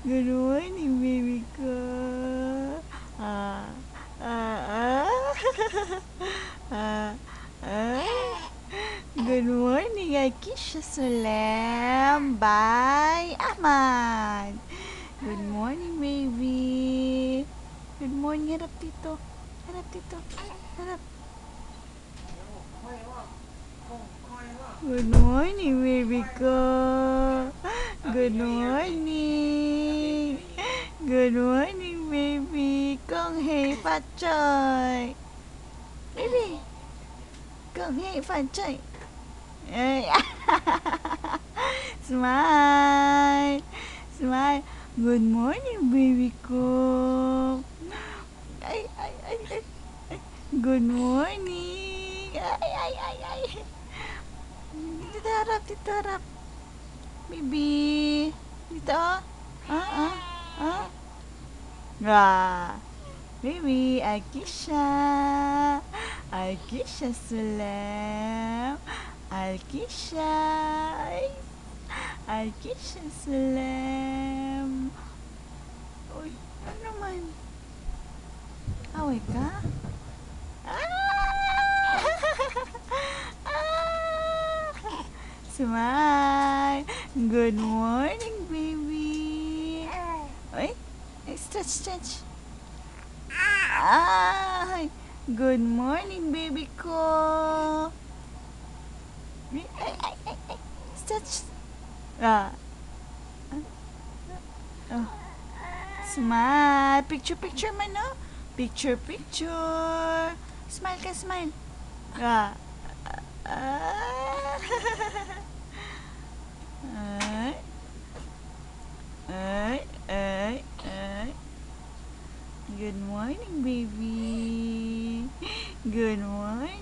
Good morning, baby ko. Ah, ah, ah, ah. Good morning, Akisha Sulem by Ahmad. Good morning, baby. Good morning, harap dito. Harap dito. Harap. Good morning, baby ko. Good morning. Good morning, baby. Con hei phát trời. Baby. Con hei phát trời. Smile. Smile. Good morning, baby ko. Ay, ay, ay, ay. Good morning. Ay, ay, ay, ay. Dito harap, dito harap. Baby. Dito. Ah. Baby, Akisha. Akisha Sulem. Akisha. Akisha Sulem. Uy, ano naman? Away ka? Smile. Good morning, baby. Ay, stretch. Ay, good morning, baby ko. Ay. Stretch. Oh. Smile. Picture man, no? Picture. Smile ka, smile. Ay. Good morning, baby. Good morning.